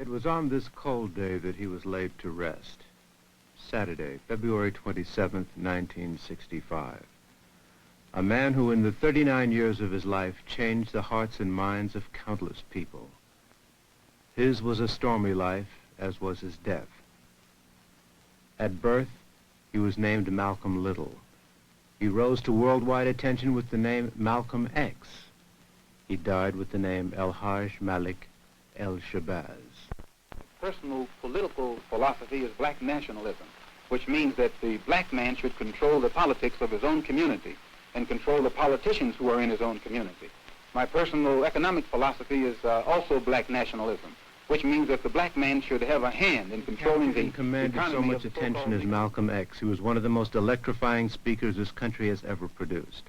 It was on this cold day that he was laid to rest. Saturday, February 27th, 1965. A man who in the 39 years of his life changed the hearts and minds of countless people. His was a stormy life, as was his death. At birth, he was named Malcolm Little. He rose to worldwide attention with the name Malcolm X. He died with the name el-Hajj Malik el-Shabazz. Personal political philosophy is Black Nationalism, which means that the black man should control the politics of his own community and control the politicians who are in his own community. My personal economic philosophy is also Black Nationalism, which means that the black man should have a hand in controlling the commanded so much attention as Malcolm X, who was one of the most electrifying speakers this country has ever produced.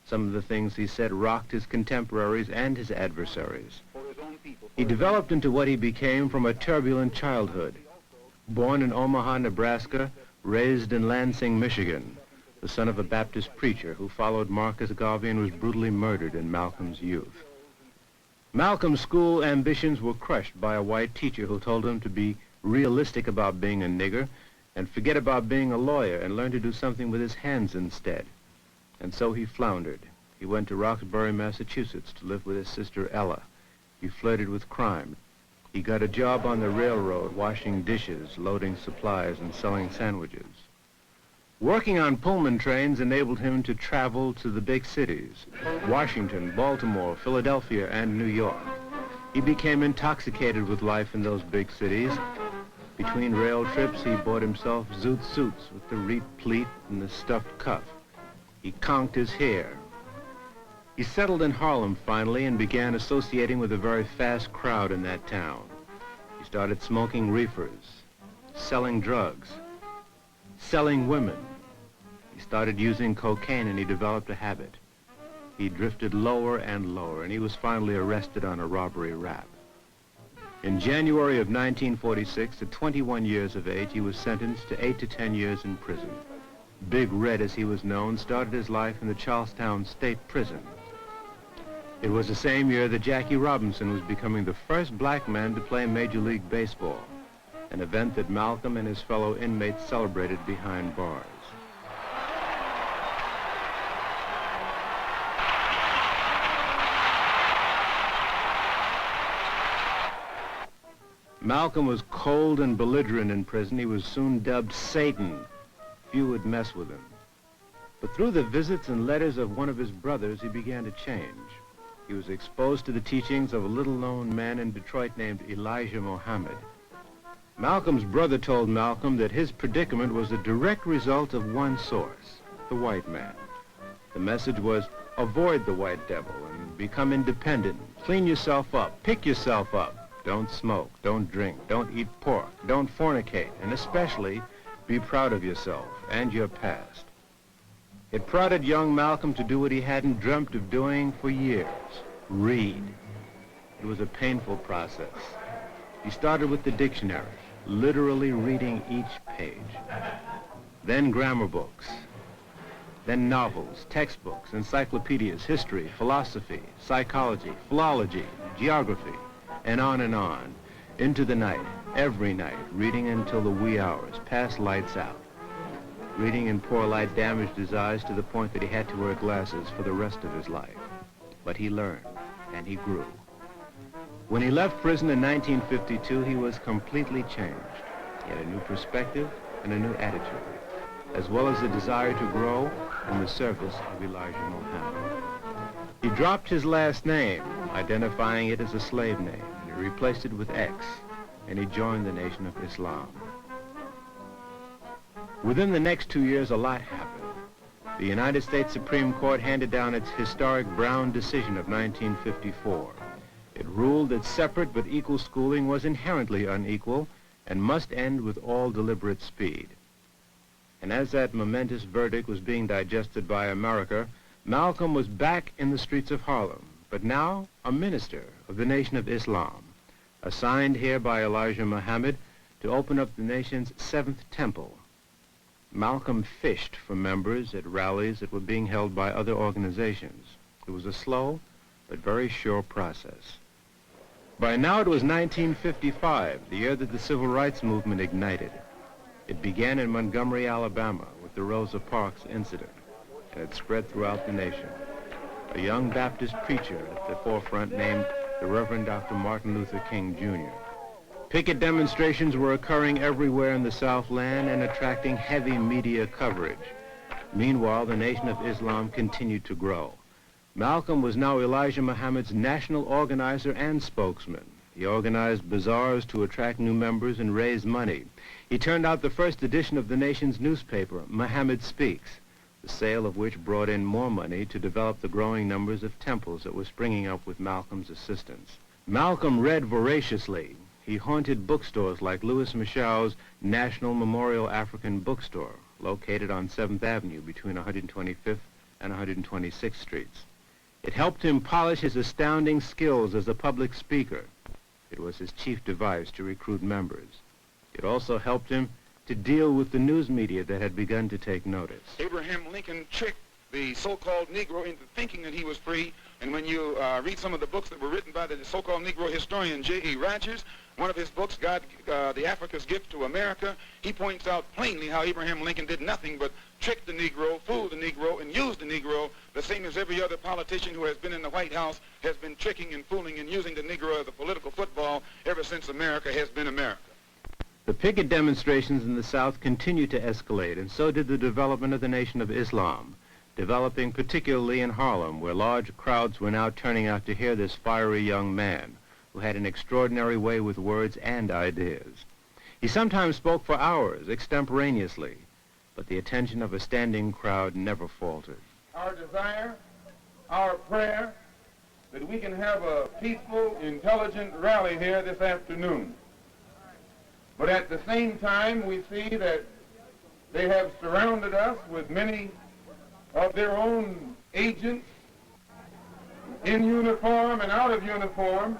Some of the things he said rocked his contemporaries and his adversaries. He developed into what he became from a turbulent childhood. Born in Omaha, Nebraska, raised in Lansing, Michigan, the son of a Baptist preacher who followed Marcus Garvey and was brutally murdered in Malcolm's youth. Malcolm's school ambitions were crushed by a white teacher who told him to be realistic about being a nigger and forget about being a lawyer and learn to do something with his hands instead. And so he floundered. He went to Roxbury, Massachusetts to live with his sister Ella. He flirted with crime. He got a job on the railroad, washing dishes, loading supplies, and selling sandwiches. Working on Pullman trains enabled him to travel to the big cities, Washington, Baltimore, Philadelphia, and New York. He became intoxicated with life in those big cities. Between rail trips, he bought himself zoot suits with the reed pleat and the stuffed cuff. He conked his hair. He settled in Harlem finally and began associating with a very fast crowd in that town. He started smoking reefers, selling drugs, selling women. He started using cocaine and he developed a habit. He drifted lower and lower and he was finally arrested on a robbery rap. In January of 1946, at 21 years of age, he was sentenced to 8 to 10 years in prison. Big Red, as he was known, started his life in the Charlestown State Prison. It was the same year that Jackie Robinson was becoming the first black man to play Major League Baseball, an event that Malcolm and his fellow inmates celebrated behind bars. Malcolm was cold and belligerent in prison. He was soon dubbed Satan. Few would mess with him. But through the visits and letters of one of his brothers, he began to change. He was exposed to the teachings of a little-known man in Detroit named Elijah Muhammad. Malcolm's brother told Malcolm that his predicament was a direct result of one source, the white man. The message was, avoid the white devil and become independent. Clean yourself up, pick yourself up. Don't smoke, don't drink, don't eat pork, don't fornicate, and especially be proud of yourself and your past. It prodded young Malcolm to do what he hadn't dreamt of doing for years, read. It was a painful process. He started with the dictionary, literally reading each page. Then grammar books. Then novels, textbooks, encyclopedias, history, philosophy, psychology, philology, geography, and on, into the night, every night, reading until the wee hours, past lights out. Reading in poor light damaged his eyes to the point that he had to wear glasses for the rest of his life. But he learned, and he grew. When he left prison in 1952, he was completely changed. He had a new perspective and a new attitude, as well as a desire to grow in the service of Elijah Muhammad. He dropped his last name, identifying it as a slave name, and he replaced it with X, and he joined the Nation of Islam. Within the next 2 years, a lot happened. The United States Supreme Court handed down its historic Brown decision of 1954. It ruled that separate but equal schooling was inherently unequal and must end with all deliberate speed. And as that momentous verdict was being digested by America, Malcolm was back in the streets of Harlem, but now a minister of the Nation of Islam, assigned here by Elijah Muhammad to open up the nation's 7th temple. Malcolm fished for members at rallies that were being held by other organizations. It was a slow but very sure process. By now it was 1955, the year that the civil rights movement ignited. It began in Montgomery, Alabama, with the Rosa Parks incident, and it spread throughout the nation. A young Baptist preacher at the forefront named the Reverend Dr. Martin Luther King, Jr. Picket demonstrations were occurring everywhere in the Southland and attracting heavy media coverage. Meanwhile, the Nation of Islam continued to grow. Malcolm was now Elijah Muhammad's national organizer and spokesman. He organized bazaars to attract new members and raise money. He turned out the first edition of the nation's newspaper, Muhammad Speaks, the sale of which brought in more money to develop the growing numbers of temples that were springing up with Malcolm's assistance. Malcolm read voraciously. He haunted bookstores like Louis Michau's National Memorial African Bookstore, located on 7th Avenue between 125th and 126th Streets. It helped him polish his astounding skills as a public speaker. It was his chief device to recruit members. It also helped him to deal with the news media that had begun to take notice. Abraham Lincoln tricked the so-called Negro into thinking that he was free, and when you read some of the books that were written by the so-called Negro historian J.E. Rogers, one of his books, God, the Africa's Gift to America, he points out plainly how Abraham Lincoln did nothing but trick the Negro, fool the Negro, and use the Negro, the same as every other politician who has been in the White House has been tricking and fooling and using the Negro as a political football ever since America has been America. The picket demonstrations in the South continued to escalate, and so did the development of the Nation of Islam, developing particularly in Harlem, where large crowds were now turning out to hear this fiery young man who had an extraordinary way with words and ideas. He sometimes spoke for hours, extemporaneously, but the attention of a standing crowd never faltered. Our desire, our prayer, that we can have a peaceful, intelligent rally here this afternoon. But at the same time, we see that they have surrounded us with many of their own agents in uniform and out of uniform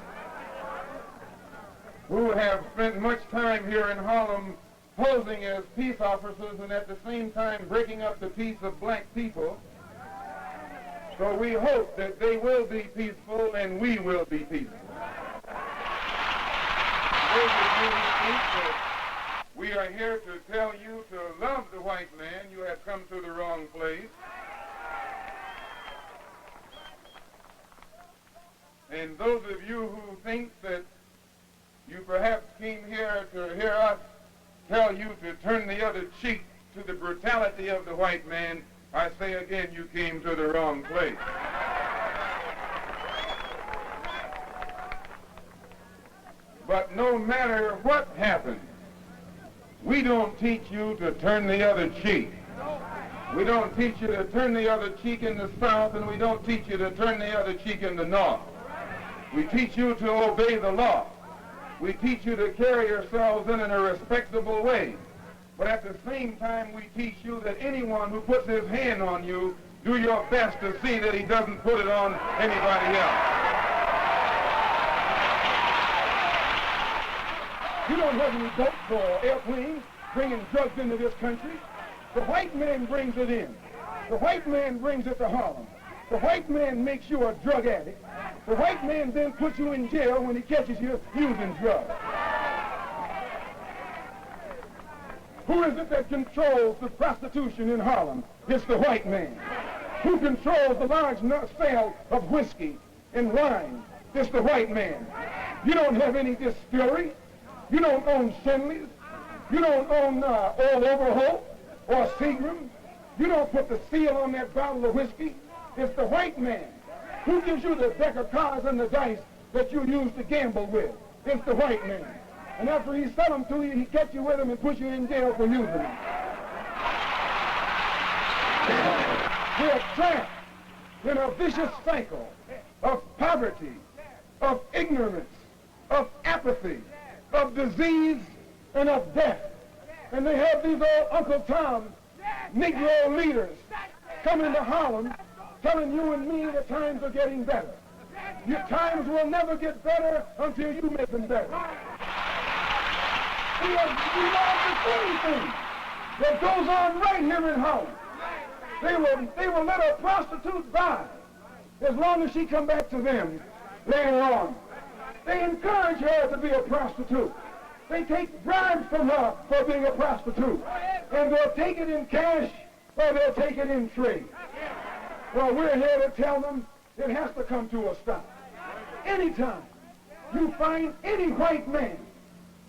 who have spent much time here in Harlem posing as peace officers and at the same time breaking up the peace of black people. So we hope that they will be peaceful and we will be peaceful. Those of you who think that we are here to tell you to love the white man, you have come to the wrong place. And those of you who think that you perhaps came here to hear us tell you to turn the other cheek to the brutality of the white man, I say again, you came to the wrong place. But no matter what happens, we don't teach you to turn the other cheek. We don't teach you to turn the other cheek in the South, and we don't teach you to turn the other cheek in the North. We teach you to obey the law. We teach you to carry yourselves in a respectable way. But at the same time, we teach you that anyone who puts his hand on you, do your best to see that he doesn't put it on anybody else. You don't have any boats or airplanes bringing drugs into this country. The white man brings it in. The white man brings it to Harlem. The white man makes you a drug addict. The white man then puts you in jail when he catches you using drugs. Who is it that controls the prostitution in Harlem? It's the white man. Who controls the large sale of whiskey and wine? It's the white man. You don't have any distillery. You don't own Shenley's. You don't own Old Overholt or Seagram. You don't put the seal on that bottle of whiskey. It's the white man. Who gives you the deck of cards and the dice that you use to gamble with? It's the white man. And after he sell them to you, he gets you with them and puts you in jail for using them. We're trapped in a vicious cycle of poverty, of ignorance, of apathy, of disease, and of death. And they have these old Uncle Tom Negro leaders coming to Harlem telling you and me that times are getting better. Your times will never get better until you make them better. We love the same thing that goes on right here in Harlem. They will let a prostitute die as long as she come back to them later on. They encourage her to be a prostitute. They take bribes from her for being a prostitute. And they'll take it in cash or they'll take it in trade. Well, we're here to tell them it has to come to a stop. Anytime you find any white man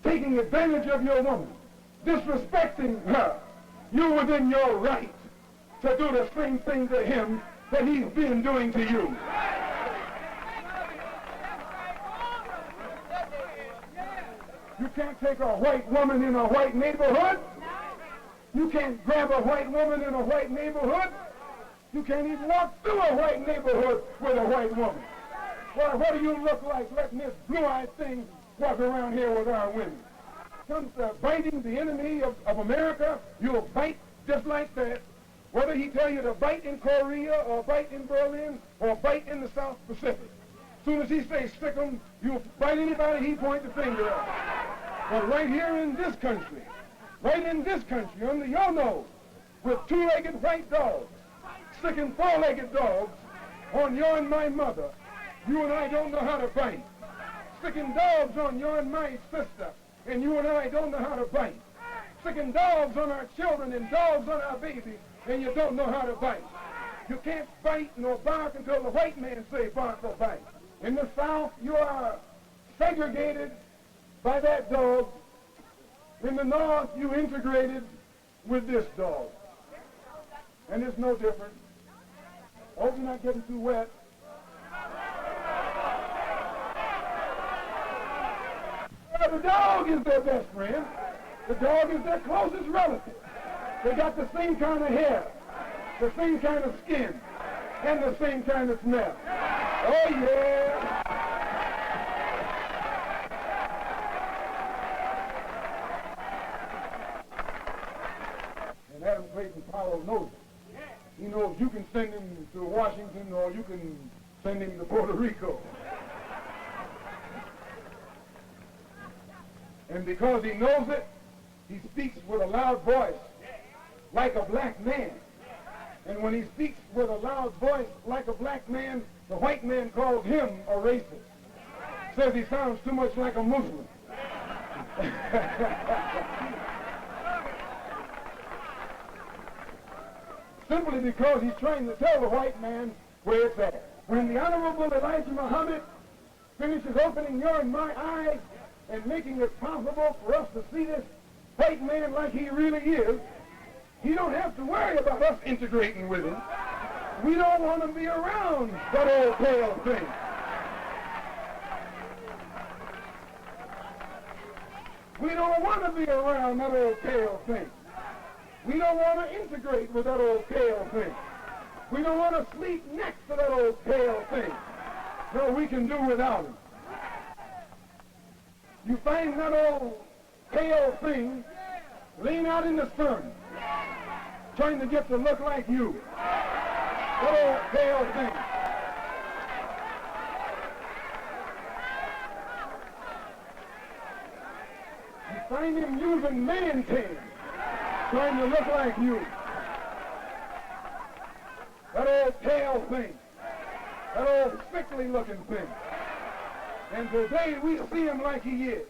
taking advantage of your woman, disrespecting her, you're within your right to do the same thing to him that he's been doing to you. You can't take a white woman in a white neighborhood. You can't grab a white woman in a white neighborhood. You can't even walk through a white neighborhood with a white woman. Well, what do you look like letting this blue-eyed thing walk around here with our women? Comes to biting the enemy of America, you'll bite just like that. Whether he tell you to bite in Korea or bite in Berlin or bite in the South Pacific. As soon as he says stick 'em, you'll bite anybody he point the finger at. But right here in this country, under your nose, with two-legged white dogs, sticking four-legged dogs on your and my mother, you and I don't know how to bite. Sticking dogs on your and my sister, and you and I don't know how to bite. Sticking dogs on our children and dogs on our babies, and you don't know how to bite. You can't bite nor bark until the white man say bark or bite. In the South, you are segregated by that dog. In the North, you integrated with this dog. And it's no different. I hope you're not getting too wet. The dog is their best friend. The dog is their closest relative. They got the same kind of hair, the same kind of skin, and the same kind of smell. Oh, yeah. And Adam Clayton Powell knows it. He knows you can send him to Washington or you can send him to Puerto Rico. And because he knows it, he speaks with a loud voice, like a black man. And when he speaks with a loud voice, like a black man, the white man calls him a racist. Says he sounds too much like a Muslim. Simply because he's trying to tell the white man where it's at. When the Honorable Elijah Muhammad finishes opening your and my eyes and making it possible for us to see this white man like he really is, he don't have to worry about us integrating with him. We don't want to be around that old pale thing. We don't want to be around that old pale thing. We don't want to integrate with that old pale thing. We don't want to sleep next to that old pale thing. No, we can do without him. You find that old pale thing laying out in the sun, trying to get to look like you. That old pale thing. You find him using man tan, trying to look like you. That old pale thing. That old sickly looking thing. And today we see him like he is.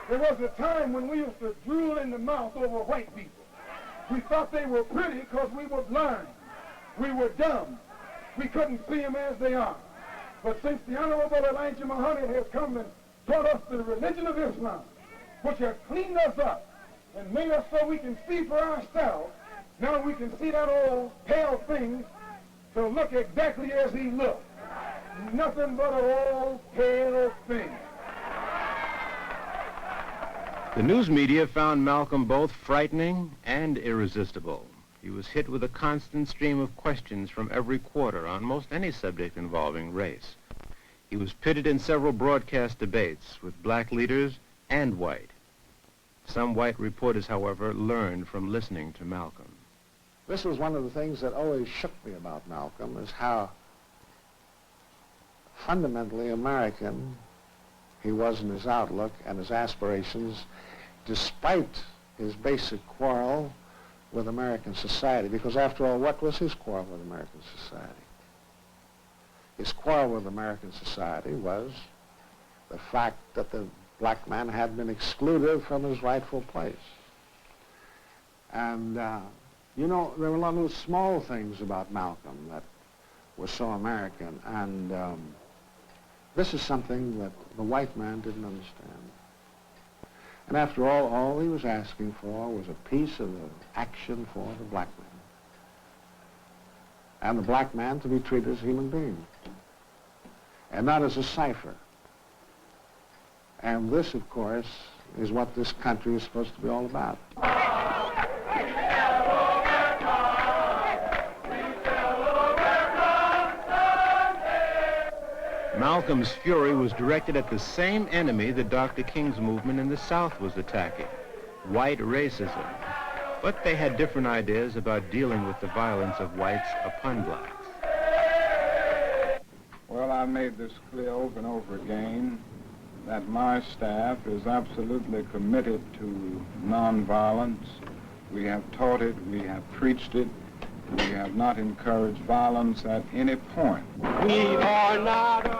There was a time when we used to drool in the mouth over white people. We thought they were pretty because we were blind. We were dumb. We couldn't see them as they are. But since the Honorable Elijah Muhammad has come and taught us the religion of Islam, which has cleaned us up and made us so we can see for ourselves, now we can see that old pale thing to look exactly as he looked. Nothing but an old pale thing. The news media found Malcolm both frightening and irresistible. He was hit with a constant stream of questions from every quarter on most any subject involving race. He was pitted in several broadcast debates with black leaders and white. Some white reporters, however, learned from listening to Malcolm. This was one of the things that always shook me about Malcolm, is how fundamentally American he was in his outlook and his aspirations, despite his basic quarrel with American society. Because after all, what was his quarrel with American society? His quarrel with American society was the fact that the black man had been excluded from his rightful place. And, you know, there were a lot of small things about Malcolm that were so American, and this is something that the white man didn't understand. And after all he was asking for was a piece of the action for the black man. And the black man to be treated as a human being, and not as a cipher. And this, of course, is what this country is supposed to be all about. Malcolm's fury was directed at the same enemy that Dr. King's movement in the South was attacking, white racism. But they had different ideas about dealing with the violence of whites upon blacks. Well, I made this clear over and over again that my staff is absolutely committed to nonviolence. We have taught it, we have preached it, we have not encouraged violence at any point. We are not afraid.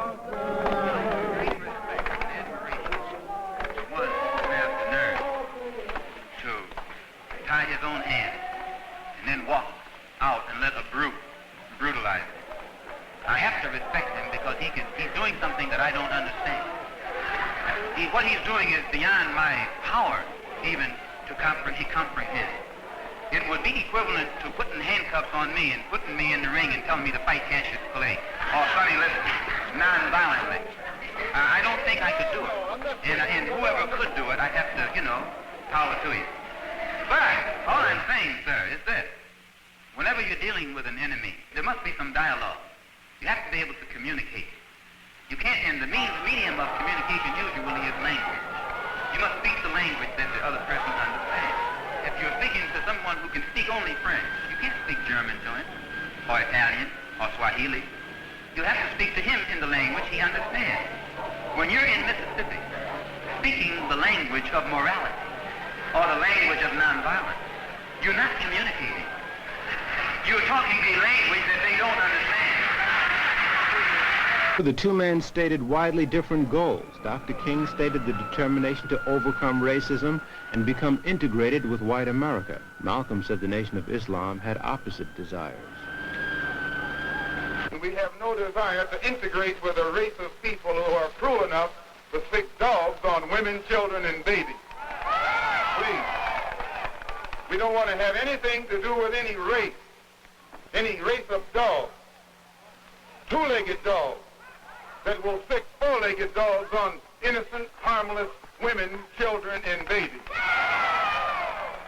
One who has the nerve to tie his own hand and then walk out and let a brute brutalize him. I have to respect him because he's doing something that I don't understand. What he's doing is beyond my power even to comprehend. It would be equivalent to putting handcuffs on me and putting me in the ring and telling me to fight Cassius Clay. Or Sonny Liston, non-violently. I don't think I could do it. And whoever could do it, I have to, you know, power to you. But all I'm saying, sir, is this. Whenever you're dealing with an enemy, there must be some dialogue. You have to be able to communicate. You can't, and the medium of communication usually is language. You must speak the language that the other person understands. If you're speaking to someone who can speak only French, you can't speak German to him, or Italian, or Swahili. You have to speak to him in the language he understands. When you're in Mississippi, speaking the language of morality, or the language of nonviolence, you're not communicating. You're talking a language that they don't understand. The two men stated widely different goals. Dr. King stated the determination to overcome racism and become integrated with white America. Malcolm said the Nation of Islam had opposite desires. We have no desire to integrate with a race of people who are cruel enough to stick dogs on women, children, and babies. Please. We don't want to have anything to do with any race of dogs, two-legged dogs, that will stick four-legged dogs on innocent, harmless women, children, and babies.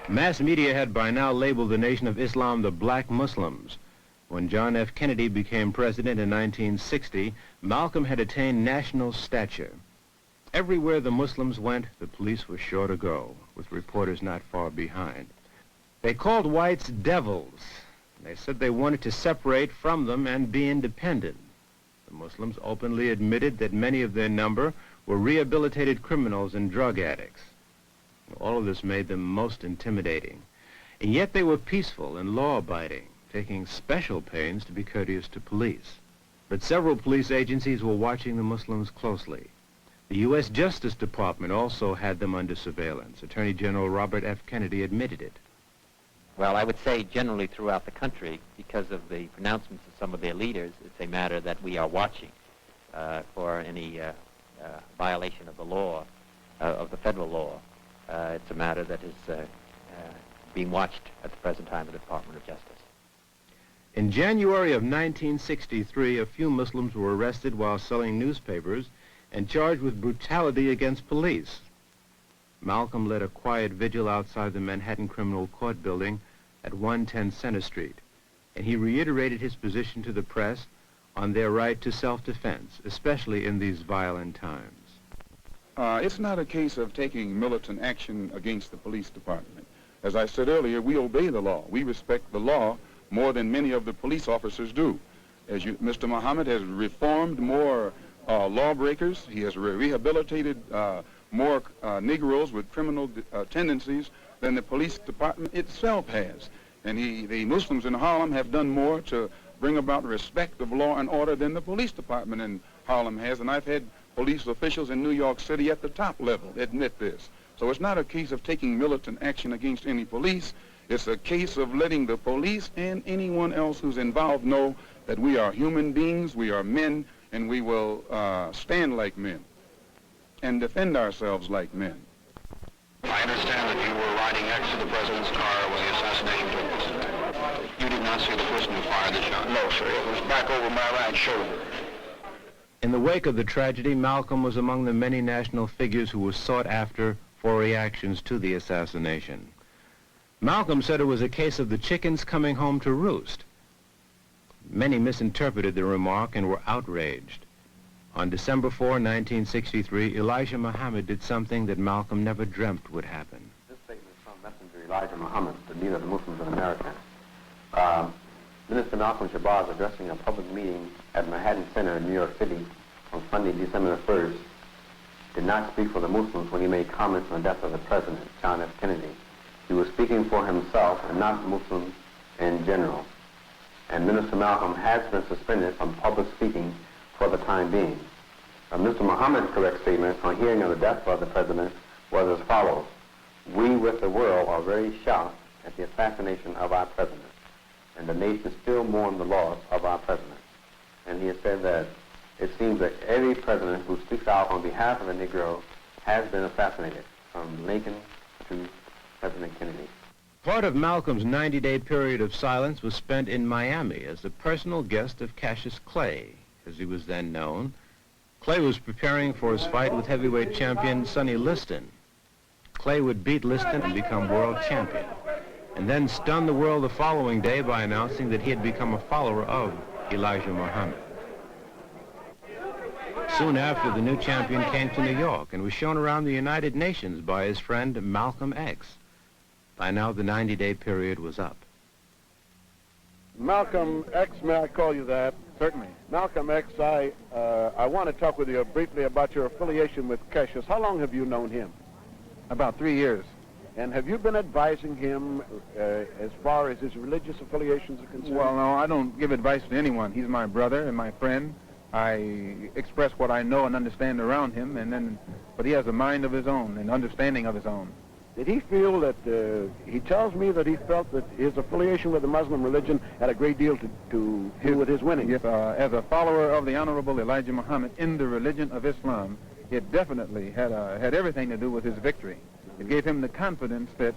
Mass media had by now labeled the Nation of Islam the Black Muslims. When John F. Kennedy became president in 1960, Malcolm had attained national stature. Everywhere the Muslims went, the police were sure to go, with reporters not far behind. They called whites devils. They said they wanted to separate from them and be independent. The Muslims openly admitted that many of their number were rehabilitated criminals and drug addicts. All of this made them most intimidating. And yet they were peaceful and law-abiding, taking special pains to be courteous to police. But several police agencies were watching the Muslims closely. The U.S. Justice Department also had them under surveillance. Attorney General Robert F. Kennedy admitted it. Well, I would say generally throughout the country, because of the pronouncements of some of their leaders, it's a matter that we are watching for any violation of the law, of the federal law. It's a matter that is being watched at the present time in the Department of Justice. In January of 1963, a few Muslims were arrested while selling newspapers and charged with brutality against police. Malcolm led a quiet vigil outside the Manhattan Criminal Court building at 110 Center Street, and he reiterated his position to the press on their right to self-defense, especially in these violent times. It's not a case of taking militant action against the police department. As I said earlier, we obey the law. We respect the law more than many of the police officers do. As Mr. Muhammad has reformed more lawbreakers, he has rehabilitated more Negroes with criminal tendencies than the police department itself has. And the Muslims in Harlem have done more to bring about respect of law and order than the police department in Harlem has. And I've had police officials in New York City at the top level admit this. So it's not a case of taking militant action against any police. It's a case of letting the police and anyone else who's involved know that we are human beings, we are men, and we will stand like men and defend ourselves like men. I understand that you were riding next to the president's car when the assassination took place. You did not see the person who fired the shot? No, sir. It was back over my right shoulder. In the wake of the tragedy, Malcolm was among the many national figures who were sought after for reactions to the assassination. Malcolm said it was a case of the chickens coming home to roost. Many misinterpreted the remark and were outraged. On December 4, 1963, Elijah Muhammad did something that Malcolm never dreamt would happen. This statement from Messenger Elijah Muhammad, the leader of the Muslims in America. Minister Malcolm el-Shabazz, addressing a public meeting at Manhattan Center in New York City on Sunday, December the 1st, did not speak for the Muslims when he made comments on the death of the President, John F. Kennedy. He was speaking for himself and not Muslims in general. And Minister Malcolm has been suspended from public speaking for the time being. Mr. Muhammad's correct statement on hearing of the death of the President was as follows: "We with the world are very shocked at the assassination of our President, and the nation still mourns the loss of our President." And he has said that it seems that every president who speaks out on behalf of the Negro has been assassinated, from Lincoln to President Kennedy. Part of Malcolm's 90-day period of silence was spent in Miami as the personal guest of Cassius Clay, as he was then known. Clay was preparing for his fight with heavyweight champion Sonny Liston. Clay would beat Liston and become world champion, and then stun the world the following day by announcing that he had become a follower of Elijah Muhammad. Soon after, the new champion came to New York and was shown around the United Nations by his friend Malcolm X. By now, the 90-day period was up. Malcolm X, may I call you that? Certainly. Malcolm X, I want to talk with you briefly about your affiliation with Cassius. How long have you known him? About 3 years. And have you been advising him as far as his religious affiliations are concerned? Well, no, I don't give advice to anyone. He's my brother and my friend. I express what I know and understand around him, but he has a mind of his own and understanding of his own. Did he feel that, he tells me that he felt that his affiliation with the Muslim religion had a great deal to do with his winning? Yes, as a follower of the Honorable Elijah Muhammad in the religion of Islam, it definitely had everything to do with his victory. It gave him the confidence that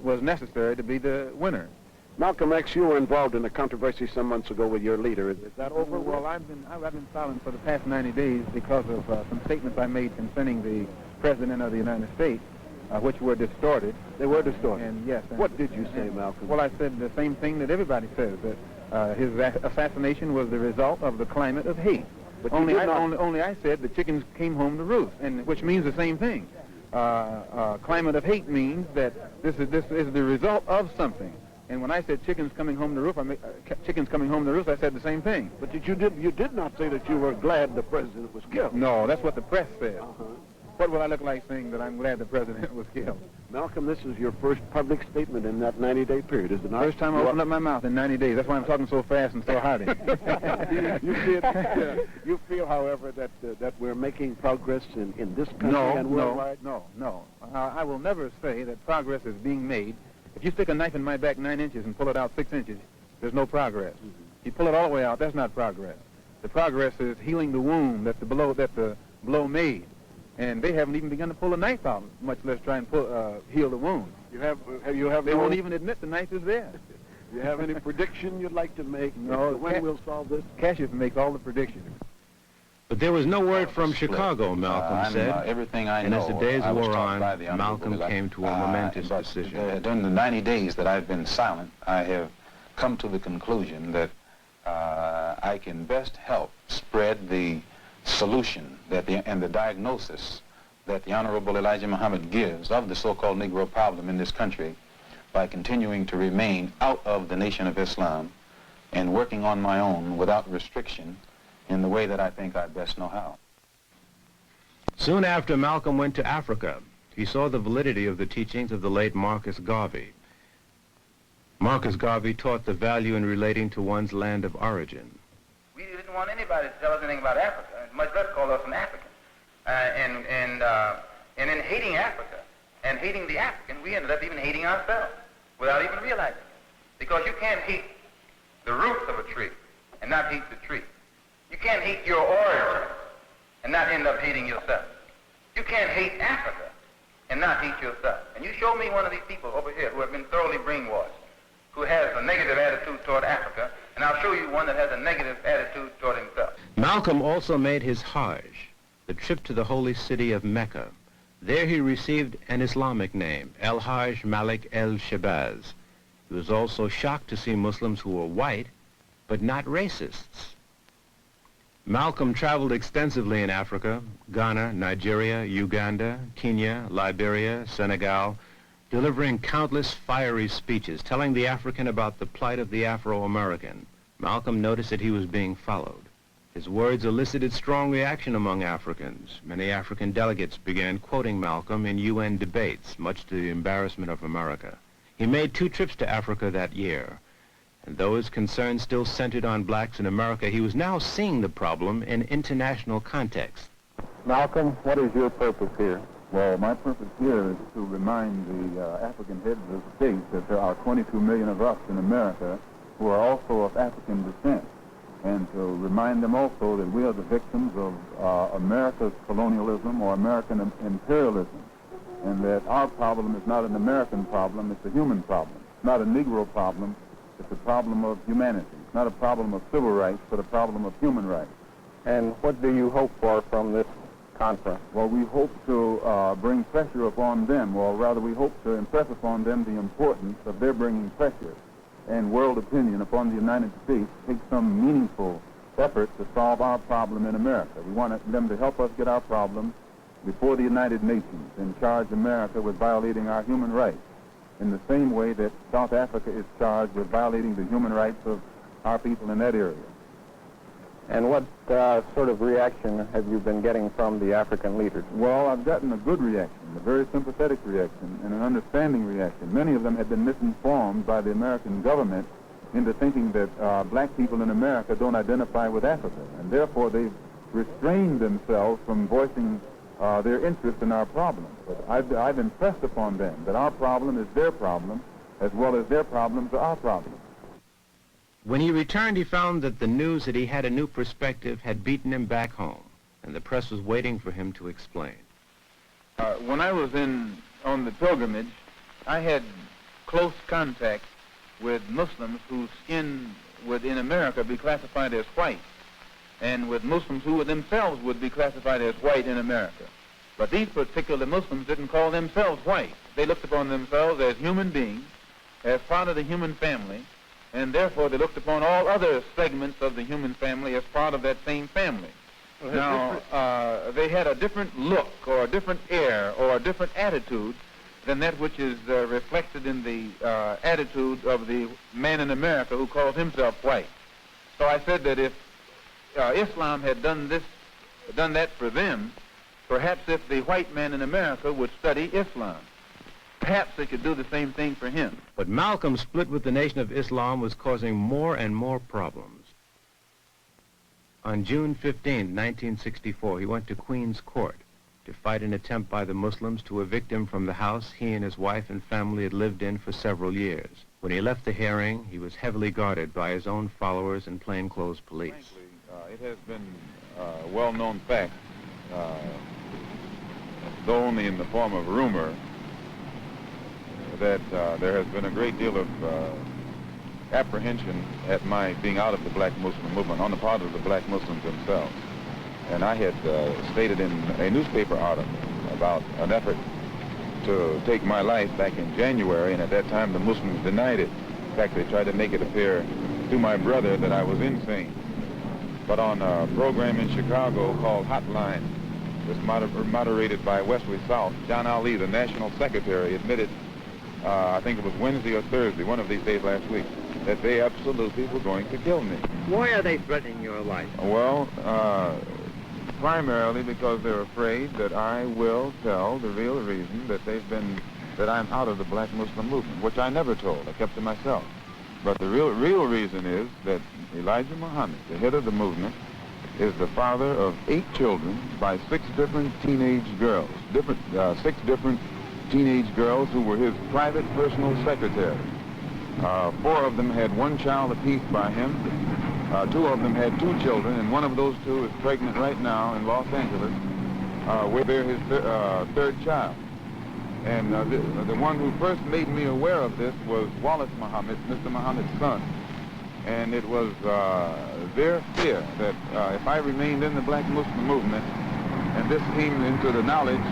was necessary to be the winner. Malcolm X, you were involved in a controversy some months ago with your leader. Is that over? Well, I've been silent for the past 90 days because of some statements I made concerning the President of the United States, which were distorted. They were distorted? And yes. What did you say, Malcolm? Well, I said the same thing that everybody says, that his assassination was the result of the climate of hate. But only I said the chickens came home to roost, which means the same thing. Climate of hate means that this is the result of something. And when I said chickens coming home to roost, I said the same thing. But you did not say that you were glad the president was killed. No, that's what the press said. What would I look like saying that I'm glad the president was killed? Malcolm, this is your first public statement in that 90-day period, is it not? First time I opened up my mouth in 90 days. That's why I'm talking so fast and so hearty. You feel, however, that we're making progress in this country and worldwide? No. I will never say that progress is being made. If you stick a knife in my back 9 inches and pull it out 6 inches, there's no progress. If you pull it all the way out, that's not progress. The progress is healing the wound that the blow made. And they haven't even begun to pull the knife out, much less try and heal the wound. They won't even admit the knife is there. Do you have any prediction you'd like to make? No. When we'll solve this? Cassius makes all the predictions. But there was no word from Chicago, Malcolm said. Everything I know, and as the days I was wore taught by on, the Honorable Malcolm came to a momentous decision. During the 90 days that I've been silent, I have come to the conclusion that I can best help spread the solution and the diagnosis that the Honorable Elijah Muhammad gives of the so-called Negro problem in this country by continuing to remain out of the Nation of Islam and working on my own without restriction in the way that I think I best know how. Soon after, Malcolm went to Africa. He saw the validity of the teachings of the late Marcus Garvey. Marcus Garvey taught the value in relating to one's land of origin. We didn't want anybody to tell us anything about Africa, much less call us an African. And in hating Africa and hating the African, we ended up even hating ourselves without even realizing it. Because you can't hate the roots of a tree and not hate the tree. You can't hate your origin and not end up hating yourself. You can't hate Africa and not hate yourself. And you show me one of these people over here who have been thoroughly brainwashed, who has a negative attitude toward Africa, and I'll show you one that has a negative attitude toward himself. Malcolm also made his Hajj, the trip to the holy city of Mecca. There he received an Islamic name, el-Hajj Malik el-Shabazz. He was also shocked to see Muslims who were white, but not racists. Malcolm traveled extensively in Africa, Ghana, Nigeria, Uganda, Kenya, Liberia, Senegal, delivering countless fiery speeches, telling the African about the plight of the Afro-American. Malcolm noticed that he was being followed. His words elicited strong reaction among Africans. Many African delegates began quoting Malcolm in UN debates, much to the embarrassment of America. He made 2 trips to Africa that year, and though his concerns still centered on blacks in America, he was now seeing the problem in international context. Malcolm, what is your purpose here? Well, my purpose here is to remind the African heads of state that there are 22 million of us in America who are also of African descent, and to remind them also that we are the victims of America's colonialism or American imperialism, and that our problem is not an American problem, it's a human problem. It's not a Negro problem, it's a problem of humanity. It's not a problem of civil rights, but a problem of human rights. And what do you hope for from this conference? Well, we hope to bring pressure upon them, or rather we hope to impress upon them the importance of their bringing pressure and world opinion upon the United States to take some meaningful effort to solve our problem in America. We want them to help us get our problem before the United Nations and charge America with violating our human rights in the same way that South Africa is charged with violating the human rights of our people in that area. And what sort of reaction have you been getting from the African leaders? Well, I've gotten a good reaction, a very sympathetic reaction, and an understanding reaction. Many of them had been misinformed by the American government into thinking that black people in America don't identify with Africa, and therefore they've restrained themselves from voicing their interest in our problem. But I've impressed upon them that our problem is their problem, as well as their problems are our problem. When he returned, he found that the news that he had a new perspective had beaten him back home, and the press was waiting for him to explain. When I was on the pilgrimage, I had close contact with Muslims whose skin would in America be classified as white, and with Muslims who themselves would be classified as white in America. But these particular Muslims didn't call themselves white. They looked upon themselves as human beings, as part of the human family, and therefore they looked upon all other segments of the human family as part of that same family. Now, they had a different look or a different air or a different attitude than that which is reflected in the attitude of the man in America who calls himself white. So I said that if Islam had done that for them, perhaps if the white man in America would study Islam, perhaps they could do the same thing for him. But Malcolm's split with the Nation of Islam was causing more and more problems. On June 15, 1964, he went to Queen's Court to fight an attempt by the Muslims to evict him from the house he and his wife and family had lived in for several years. When he left the hearing, he was heavily guarded by his own followers and plainclothes police. Frankly, it has been a well-known fact, though only in the form of rumor, that there has been a great deal of apprehension at my being out of the black Muslim movement on the part of the black Muslims themselves. And I had stated in a newspaper article about an effort to take my life back in January, and at that time the Muslims denied it. In fact, they tried to make it appear to my brother that I was insane. But on a program in Chicago called Hotline, was moderated by Wesley South, John Ali, the national secretary, admitted, I think it was Wednesday or Thursday, one of these days last week, that they absolutely were going to kill me. Why are they threatening your life? Well, primarily because they're afraid that I will tell the real reason that I'm out of the black Muslim movement, which I never told. I kept to myself. But the real reason is that Elijah Muhammad, the head of the movement, is the father of 8 children by 6 different teenage girls, 6 different teenage girls who were his private personal secretaries. 4 of them had 1 child apiece by him. 2 of them had 2 children, and one of those 2 is pregnant right now in Los Angeles, where they're his 3rd child. And the one who first made me aware of this was Wallace Muhammad, Mr. Muhammad's son. And it was their fear that if I remained in the Black Muslim movement, and this came into the knowledge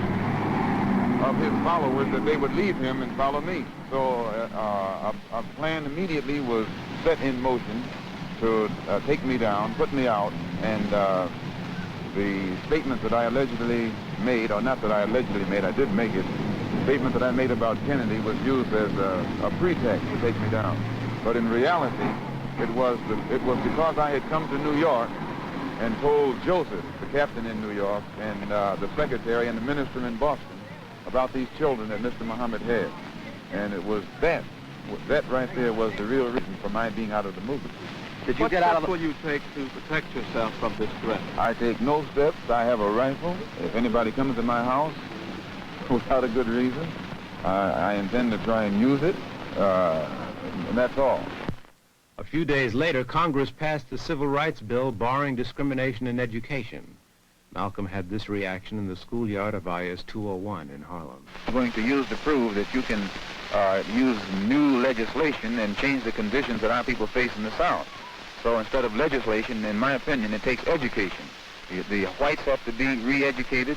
of his followers, that they would leave him and follow me. So a plan immediately was set in motion to take me down, put me out, and the statement that I allegedly made, or not that I allegedly made, I did make it, the statement that I made about Kennedy was used as a pretext to take me down. But in reality, it was because I had come to New York and told Joseph, the captain in New York, and the secretary and the minister in Boston about these children that Mr. Muhammad had. And it was that right there was the real reason for my being out of the movement. Did you get out of the... What will you take to protect yourself from this threat? I take no steps. I have a rifle. If anybody comes to my house without a good reason, I intend to try and use it, and that's all. A few days later, Congress passed the Civil Rights Bill barring discrimination in education. Malcolm had this reaction in the schoolyard of IS 201 in Harlem. I'm going to use to prove that you can use new legislation and change the conditions that our people face in the South. So instead of legislation, in my opinion, it takes education. The whites have to be re-educated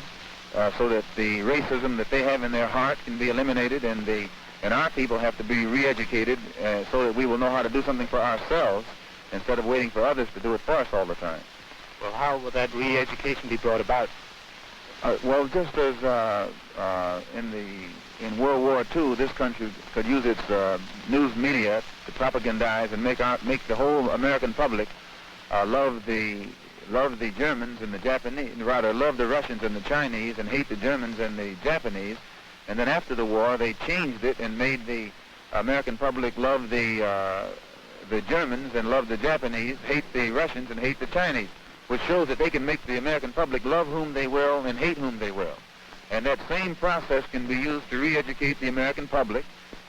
so that the racism that they have in their heart can be eliminated, and our people have to be re-educated so that we will know how to do something for ourselves instead of waiting for others to do it for us all the time. Well, how will that re-education be brought about? Well, just as in World War II, this country could use its news media to propagandize and make the whole American public love the Germans and the Japanese, rather love the Russians and the Chinese and hate the Germans and the Japanese. And then after the war, they changed it and made the American public love the Germans and love the Japanese, hate the Russians and hate the Chinese, which shows that they can make the American public love whom they will and hate whom they will. And that same process can be used to re-educate the American public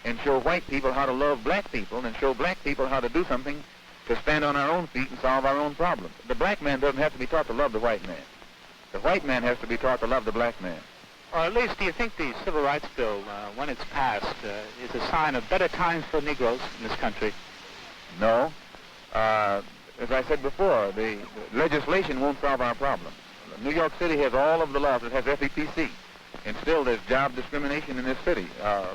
and show white people how to love black people and show black people how to do something to stand on our own feet and solve our own problems. The black man doesn't have to be taught to love the white man. The white man has to be taught to love the black man. Or at least, do you think the Civil Rights Bill, when it's passed, is a sign of better times for Negroes in this country? No. As I said before, the legislation won't solve our problem. New York City has all of the laws. It has FEPC. And still there's job discrimination in this city.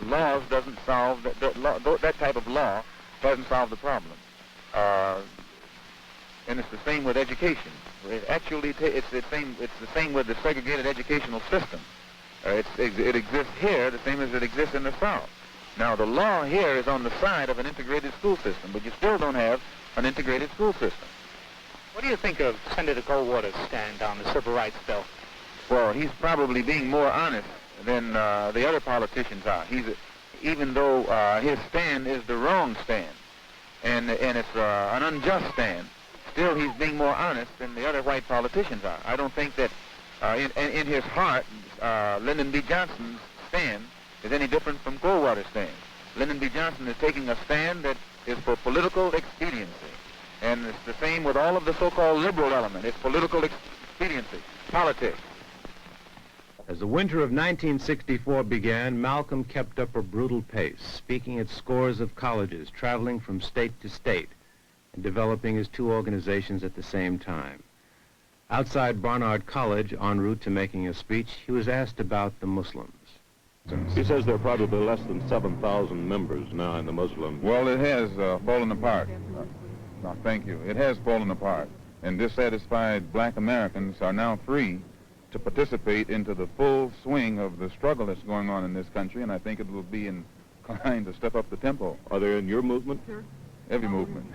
Laws doesn't solve, that type of law doesn't solve the problem. And it's the same with education. It's the same with the segregated educational system. It exists here the same as it exists in the South. Now, the law here is on the side of an integrated school system, but you still don't have an integrated school system. What do you think of Senator Goldwater's stand on the Civil Rights Bill? Well, he's probably being more honest than the other politicians are. Even though his stand is the wrong stand, and it's an unjust stand, still he's being more honest than the other white politicians are. I don't think that in his heart, Lyndon B. Johnson's stand is any different from Goldwater's stand. Lyndon B. Johnson is taking a stand that is for political expediency. And it's the same with all of the so-called liberal element. It's political expediency, politics. As the winter of 1964 began, Malcolm kept up a brutal pace, speaking at scores of colleges, traveling from state to state, and developing his 2 organizations at the same time. Outside Barnard College, en route to making a speech, he was asked about the Muslims. He says there are probably less than 7,000 members now in the Muslim. Well, it has fallen apart. No, thank you. It has fallen apart. And dissatisfied black Americans are now free to participate into the full swing of the struggle that's going on in this country, and I think it will be inclined to step up the tempo. Are they in your movement? Every movement.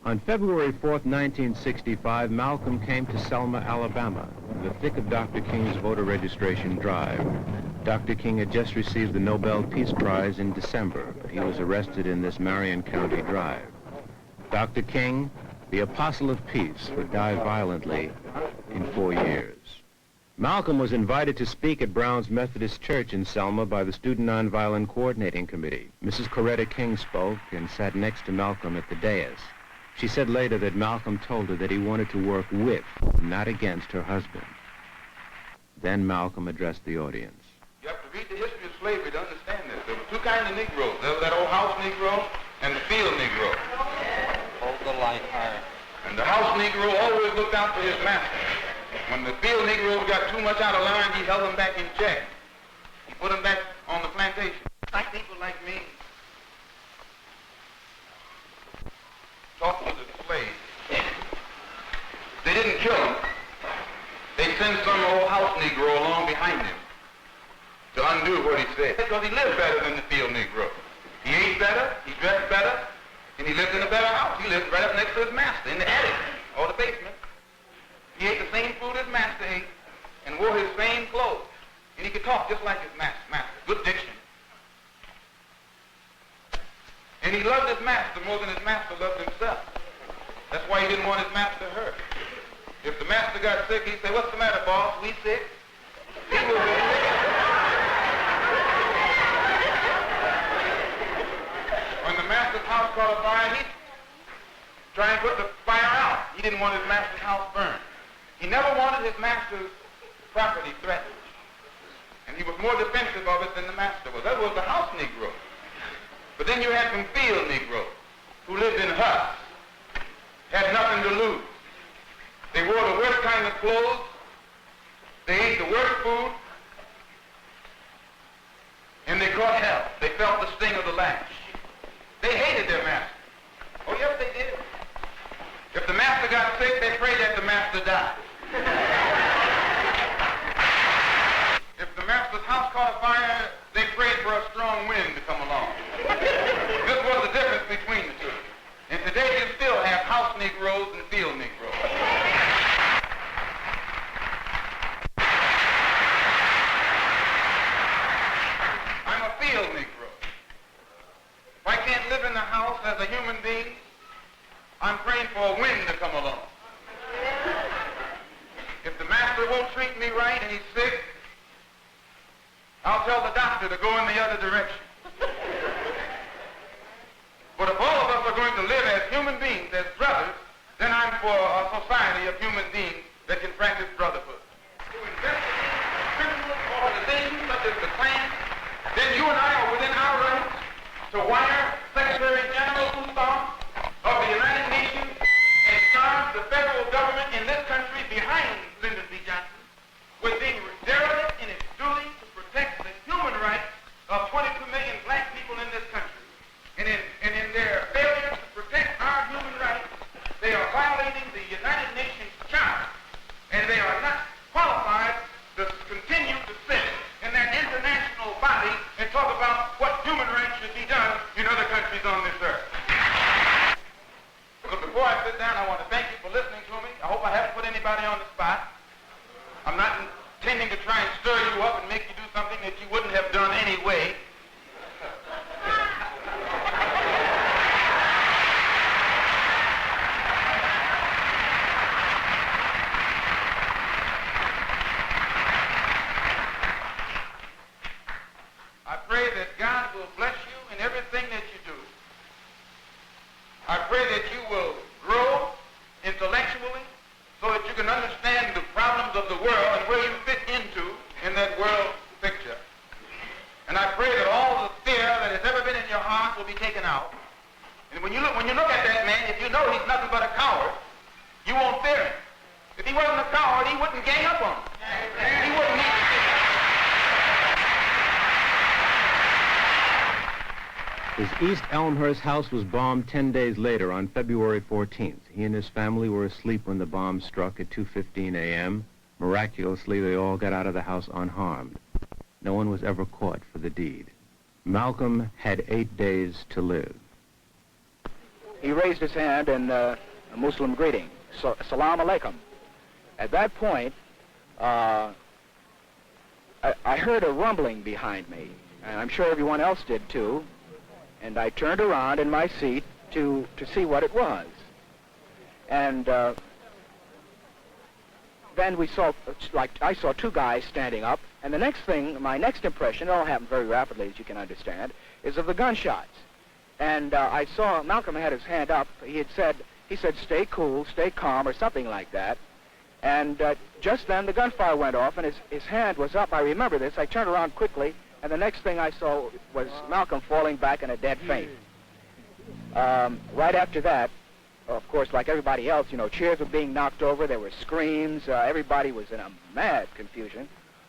On February 4th, 1965, Malcolm came to Selma, Alabama, in the thick of Dr. King's voter registration drive. Dr. King had just received the Nobel Peace Prize in December. He was arrested in this Marion County drive. Dr. King, the apostle of peace, would die violently in 4 years. Malcolm was invited to speak at Brown's Methodist Church in Selma by the Student Nonviolent Coordinating Committee. Mrs. Coretta King spoke and sat next to Malcolm at the dais. She said later that Malcolm told her that he wanted to work with, not against, her husband. Then Malcolm addressed the audience. You have to read the history of slavery to understand this. There were two kinds of Negroes. There was that old house Negro and the field Negro. Hold the light higher. And the house Negro always looked out for his master. When the field Negro got too much out of line, he held them back in check. He put them back on the plantation. Like people like me talking to the slaves. They didn't kill him. They sent some old house Negro along behind him to undo what he said. Because he lived better than the field Negro. He ate better, he dressed better, and he lived in a better house. He lived right up next to his master in the attic or the basement. He ate the same food his master ate and wore his same clothes. And he could talk just like his master. Good diction. And he loved his master more than his master loved himself. That's why he didn't want his master hurt. If the master got sick, he'd say, "What's the matter, boss? We sick?" He was sick. When the master's house caught a fire, he'd try and put the fire out. He didn't want his master's house burned. He never wanted his master's property threatened. And he was more defensive of it than the master was. That was the house Negro. But then you had some field Negroes who lived in huts, had nothing to lose. They wore the worst kind of clothes. They ate the worst food. And they caught hell. They felt the sting of the lash. They hated their master. Oh, yes, they did. If the master got sick, they prayed that the master died. If the master's house caught a fire, they prayed for a strong wind to come along. This was the difference between the two. And today you still have house Negroes and field Negroes. I'm a field Negro. If I can't live in the house as a human being, I'm praying for a wind to come along. If the master won't treat me right and he's sick, I'll tell the doctor to go in the other direction. But if all of us are going to live as human beings, as brothers, then I'm for a society of human beings that can practice brotherhood. To investigate criminal organizations such as the Klan, then you and I are within our rights to wire Secretary General Usam of the United Nations and charge the federal government in this country behind Lyndon B. Johnson with being derelict in its duty to protect the human rights of 22 million black people in this country. And in their failure to protect our human rights, they are violating the United Nations Charter, and they are not qualified to continue to sit in that international body and talk about what human rights should be done in other countries on this earth. So before I sit down, I want to thank you for listening to me. I hope I haven't put anybody on the spot. I'm not intending to try and stir you up and make you do something that you wouldn't have done anyway. I pray that God will bless you in everything that you do. I pray that you will grow intellectually so that you can understand the problems of the world and where you fit into in that world picture. And I pray that all the fear that has ever been in your heart will be taken out. And when you look at that man, if you know he's nothing but a coward, you won't fear him. If he wasn't a coward, he wouldn't gang up on him. He wouldn't need to. His East Elmhurst house was bombed 10 days later on February 14th. He and his family were asleep when the bomb struck at 2:15 a.m. Miraculously, they all got out of the house unharmed. No one was ever caught for the deed. Malcolm had 8 days to live. He raised his hand in a Muslim greeting, Salam Alaikum. At that point, I heard a rumbling behind me, and I'm sure everyone else did too, and I turned around in my seat to see what it was. And then we saw, I saw two guys standing up, and the next thing, my next impression, it all happened very rapidly, as you can understand, is of the gunshots. And I saw Malcolm had his hand up. He said, stay cool, stay calm, or something like that. And just then the gunfire went off, and his hand was up. I remember this. I turned around quickly, and the next thing I saw was Malcolm falling back in a dead faint. Right after that, of course, like everybody else, you know, chairs were being knocked over. There were screams. Everybody was in a mad confusion.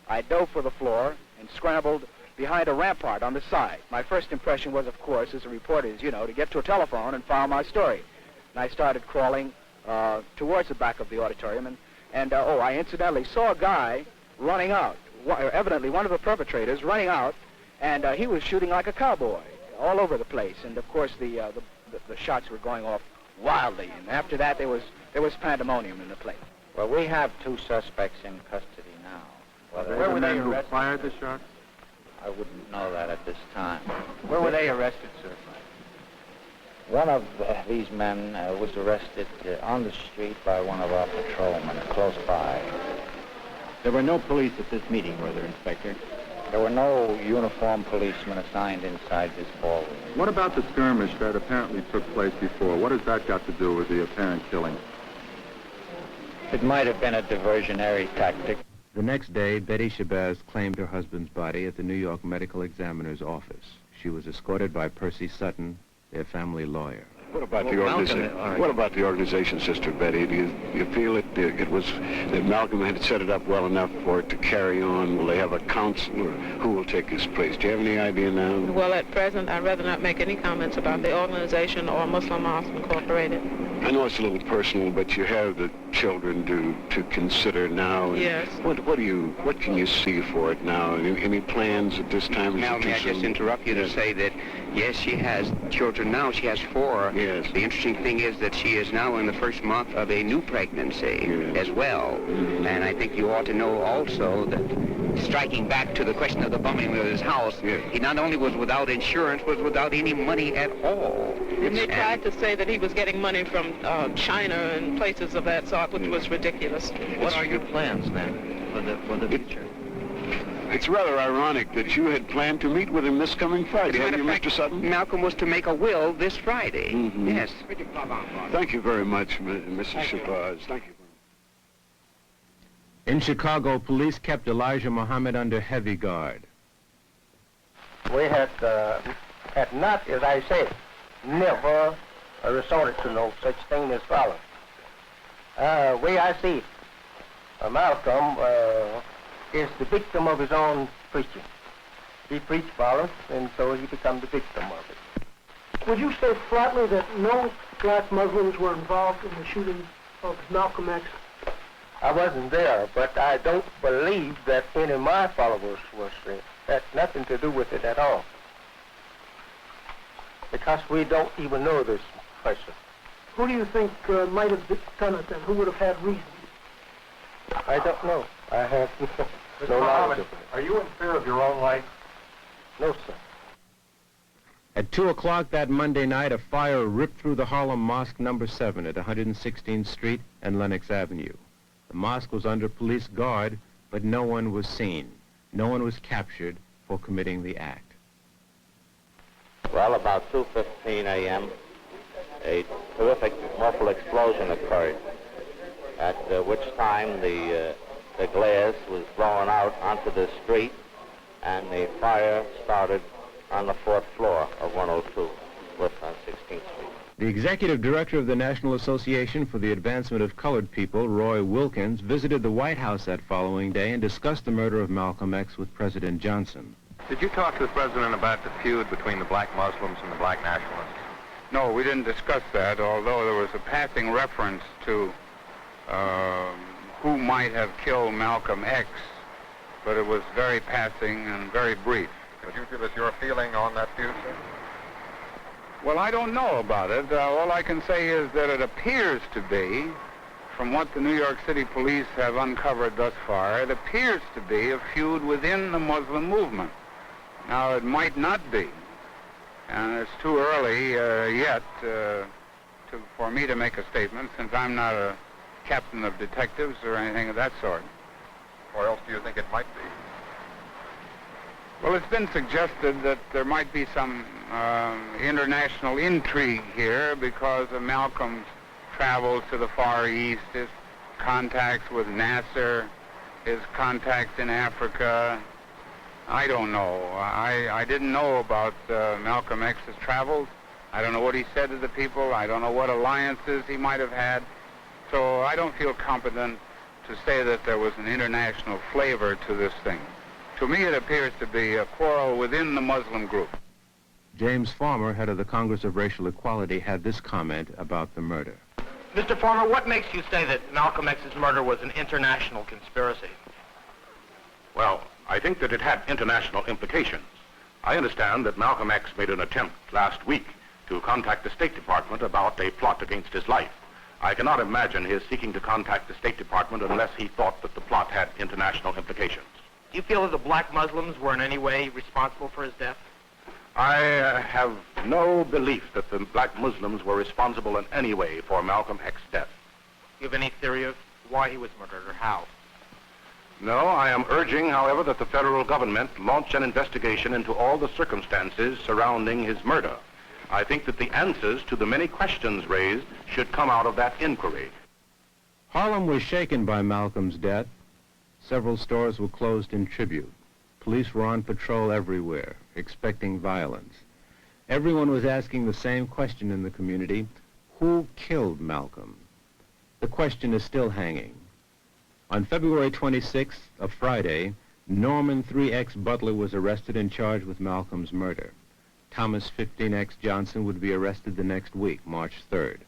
I dove for the floor and scrambled behind a rampart on the side. My first impression was, of course, as a reporter is, you know, to get to a telephone and file my story. And I started crawling towards the back of the auditorium, and I incidentally saw a guy running out, evidently one of the perpetrators running out, and he was shooting like a cowboy all over the place. And of course, the shots were going off wildly. And after that, there was pandemonium in the place. Well, we have two suspects in custody now. Where were they arrested? Who fired the shots? I wouldn't know that at this time. Where were they arrested, sir? One of these men was arrested on the street by one of our patrolmen close by. There were no police at this meeting, were there, Inspector? There were no uniformed policemen assigned inside this ballroom. What about the skirmish that apparently took place before? What has that got to do with the apparent killing? It might have been a diversionary tactic. The next day, Betty Shabazz claimed her husband's body at the New York Medical Examiner's office. She was escorted by Percy Sutton, their family lawyer. What about the organization? What about the organization, Sister Betty? Do you feel that Malcolm had set it up well enough for it to carry on? Will they have a counselor? Who will take his place? Do you have any idea now? Well, at present, I'd rather not make any comments about the organization or Muslim Mosque Incorporated. I know it's a little personal, but you have the children to consider now. Yes. What can you see for it now? Any plans at this time? Now, may I just interrupt you to say that, yes, she has children now. She has 4. Yes. The interesting thing is that she is now in the first month of a new pregnancy as well. Mm-hmm. And I think you ought to know also that, striking back to the question of the bombing of his house, he not only was without insurance, was without any money at all. And they tried to say that he was getting money from China and places of that sort, which was ridiculous. What are your plans then for the future? It's rather ironic that you had planned to meet with him this coming Friday, hadn't you, Mr. Sutton? Malcolm was to make a will this Friday. Mm-hmm. Yes. Thank you very much, Mrs. Shabazz. Thank you. In Chicago, police kept Elijah Muhammad under heavy guard. We had not, as I said, never resorted to no such thing as violence. Way I see it, Malcolm is the victim of his own preaching. He preached violence, and so he became the victim of it. Would you say flatly that no black Muslims were involved in the shooting of Malcolm X? I wasn't there, but I don't believe that any of my followers was there. Had nothing to do with it at all. Because we don't even know this person. Who do you think might have done it then? Who would have had reason? I don't know. I have no knowledge of it. Are you in fear of your own life? No, sir. At 2 o'clock that Monday night, a fire ripped through the Harlem Mosque No. 7 at 116th Street and Lenox Avenue. The mosque was under police guard, but no one was seen. No one was captured for committing the act. Well, about 2:15 a.m., a terrific muffled explosion occurred, at which time the glass was blown out onto the street, and the fire started on the 4th floor of 102 West 16th Street. The executive director of the National Association for the Advancement of Colored People, Roy Wilkins, visited the White House that following day and discussed the murder of Malcolm X with President Johnson. Did you talk to the president about the feud between the black Muslims and the black nationalists? No, we didn't discuss that, although there was a passing reference to who might have killed Malcolm X, but it was very passing and very brief. Could you give us your feeling on that feud, sir? Well, I don't know about it. All I can say is that it appears to be, from what the New York City police have uncovered thus far, it appears to be a feud within the Muslim movement. Now, it might not be, and it's too early yet to for me to make a statement, since I'm not a captain of detectives or anything of that sort. Or else do you think it might be? Well, it's been suggested that there might be some international intrigue here because of Malcolm's travels to the Far East, his contacts with Nasser, his contacts in Africa. I don't know. I didn't know about Malcolm X's travels. I don't know what he said to the people. I don't know what alliances he might have had. So I don't feel competent to say that there was an international flavor to this thing. To me, it appears to be a quarrel within the Muslim group. James Farmer, head of the Congress of Racial Equality, had this comment about the murder. Mr. Farmer, what makes you say that Malcolm X's murder was an international conspiracy? Well, I think that it had international implications. I understand that Malcolm X made an attempt last week to contact the State Department about a plot against his life. I cannot imagine his seeking to contact the State Department unless he thought that the plot had international implications. Do you feel that the black Muslims were in any way responsible for his death? I have no belief that the black Muslims were responsible in any way for Malcolm X's death. Do you have any theory of why he was murdered or how? No, I am urging, however, that the federal government launch an investigation into all the circumstances surrounding his murder. I think that the answers to the many questions raised should come out of that inquiry. Harlem was shaken by Malcolm's death. Several stores were closed in tribute. Police were on patrol everywhere, expecting violence. Everyone was asking the same question in the community: who killed Malcolm? The question is still hanging. On February 26th, a Friday, Norman 3X Butler was arrested and charged with Malcolm's murder. Thomas 15X Johnson would be arrested the next week, March 3rd.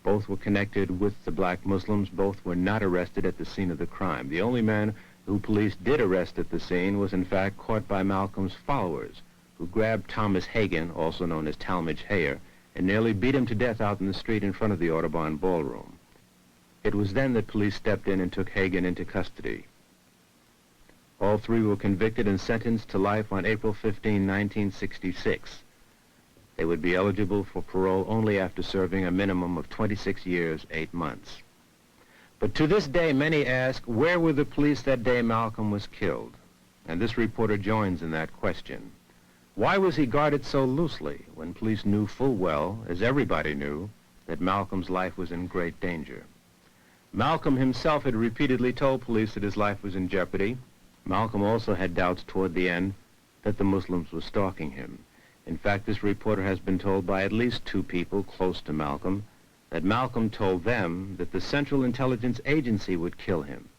Both were connected with the black Muslims. Both were not arrested at the scene of the crime. The only man who police did arrest at the scene was in fact caught by Malcolm's followers, who grabbed Thomas Hagan, also known as Talmadge Hayer, and nearly beat him to death out in the street in front of the Audubon Ballroom. It was then that police stepped in and took Hagan into custody. All three were convicted and sentenced to life on April 15, 1966. They would be eligible for parole only after serving a minimum of 26 years, 8 months. But to this day, many ask, where were the police that day Malcolm was killed? And this reporter joins in that question. Why was he guarded so loosely when police knew full well, as everybody knew, that Malcolm's life was in great danger? Malcolm himself had repeatedly told police that his life was in jeopardy. Malcolm also had doubts toward the end that the Muslims were stalking him. In fact, this reporter has been told by at least 2 people close to Malcolm that Malcolm told them that the Central Intelligence Agency would kill him.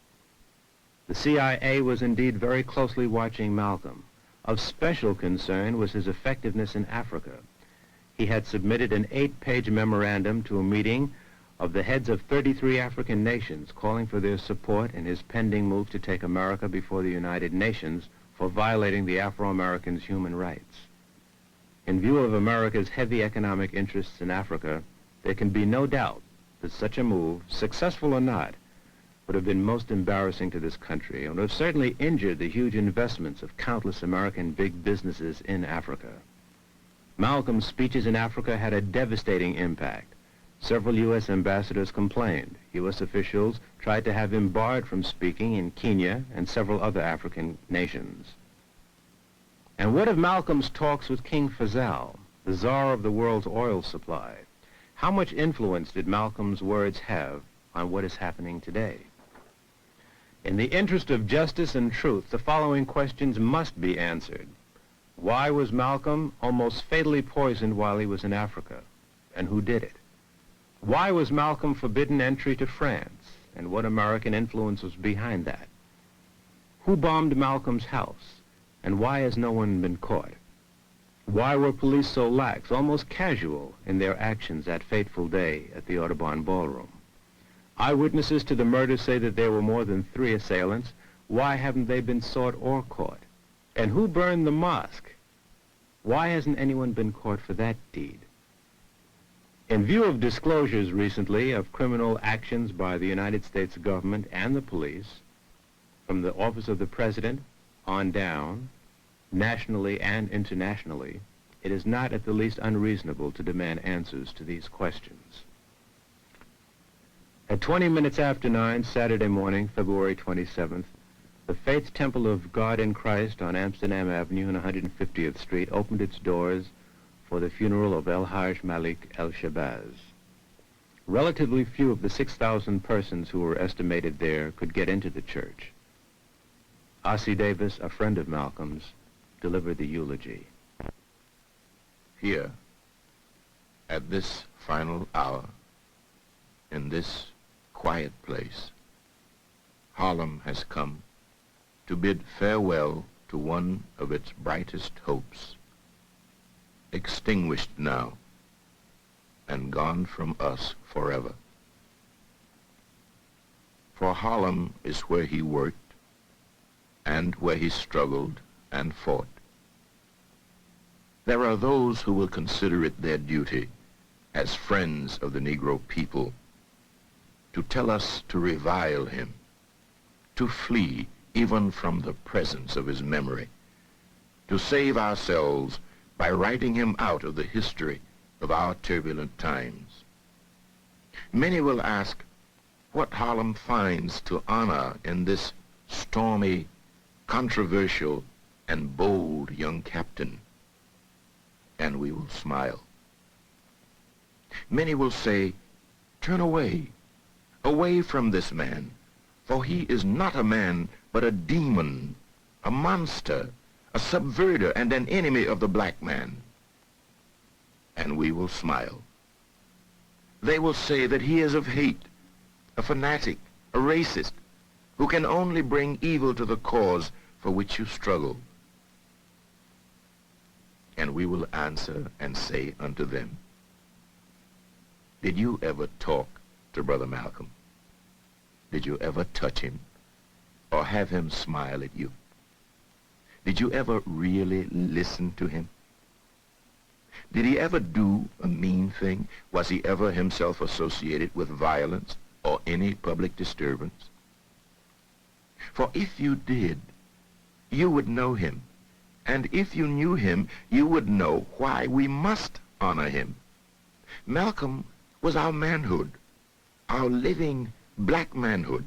The CIA was indeed very closely watching Malcolm. Of special concern was his effectiveness in Africa. He had submitted an 8-page memorandum to a meeting of the heads of 33 African nations calling for their support in his pending move to take America before the United Nations for violating the Afro-Americans' human rights. In view of America's heavy economic interests in Africa, there can be no doubt that such a move, successful or not, would have been most embarrassing to this country and would have certainly injured the huge investments of countless American big businesses in Africa. Malcolm's speeches in Africa had a devastating impact. Several U.S. ambassadors complained. U.S. officials tried to have him barred from speaking in Kenya and several other African nations. And what of Malcolm's talks with King Faisal, the czar of the world's oil supply? How much influence did Malcolm's words have on what is happening today? In the interest of justice and truth, the following questions must be answered. Why was Malcolm almost fatally poisoned while he was in Africa? And who did it? Why was Malcolm forbidden entry to France? And what American influence was behind that? Who bombed Malcolm's house? And why has no one been caught? Why were police so lax, almost casual, in their actions that fateful day at the Audubon Ballroom? Eyewitnesses to the murder say that there were more than 3 assailants. Why haven't they been sought or caught? And who burned the mosque? Why hasn't anyone been caught for that deed? In view of disclosures recently of criminal actions by the United States government and the police, from the office of the President on down, nationally and internationally, it is not at the least unreasonable to demand answers to these questions. At 20 minutes after 9, Saturday morning, February 27th, the Faith Temple of God in Christ on Amsterdam Avenue and 150th Street opened its doors for the funeral of el-Hajj Malik el-Shabazz. Relatively few of the 6,000 persons who were estimated there could get into the church. Ossie Davis, a friend of Malcolm's, delivered the eulogy. Here, at this final hour, in this quiet place, Harlem has come to bid farewell to one of its brightest hopes, extinguished now and gone from us forever. For Harlem is where he worked and where he struggled and fought. There are those who will consider it their duty as friends of the Negro people to tell us to revile him, to flee even from the presence of his memory, to save ourselves by writing him out of the history of our turbulent times. Many will ask what Harlem finds to honor in this stormy, controversial, and bold young captain, and we will smile. Many will say, turn away, away from this man, for he is not a man, but a demon, a monster, a subverter, and an enemy of the black man. And we will smile. They will say that he is of hate, a fanatic, a racist, who can only bring evil to the cause for which you struggle. And we will answer and say unto them, did you ever talk to Brother Malcolm? Did you ever touch him or have him smile at you? Did you ever really listen to him? Did he ever do a mean thing? Was he ever himself associated with violence or any public disturbance? For if you did, you would know him. And if you knew him, you would know why we must honor him. Malcolm was our manhood, our living black manhood.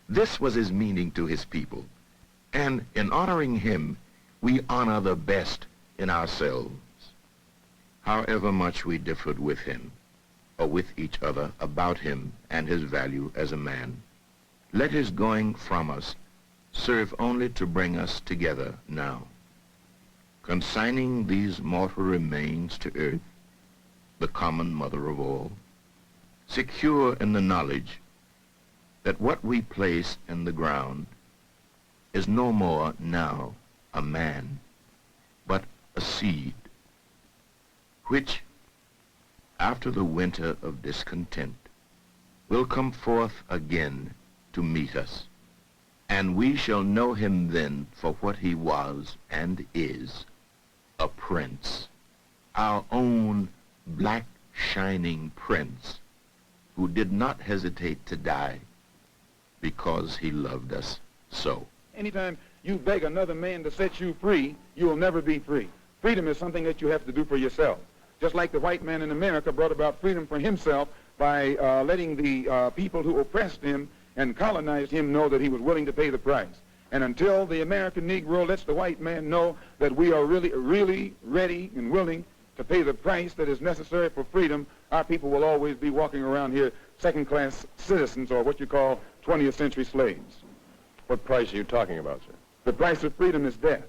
This was his meaning to his people. And in honoring him, we honor the best in ourselves. However much we differed with him, or with each other about him and his value as a man, let his going from us serve only to bring us together now. Consigning these mortal remains to earth, the common mother of all, secure in the knowledge that what we place in the ground is no more now a man, but a seed, which, after the winter of discontent, will come forth again to meet us, and we shall know him then for what he was and is, a prince, our own black shining prince, who did not hesitate to die because he loved us so. Anytime you beg another man to set you free, you will never be free. Freedom is something that you have to do for yourself. Just like the white man in America brought about freedom for himself by letting the people who oppressed him and colonized him know that he was willing to pay the price. And until the American Negro lets the white man know that we are really ready and willing to pay the price that is necessary for freedom, our people will always be walking around here second-class citizens, or what you call 20th century slaves. What price are you talking about, sir? The price of freedom is death.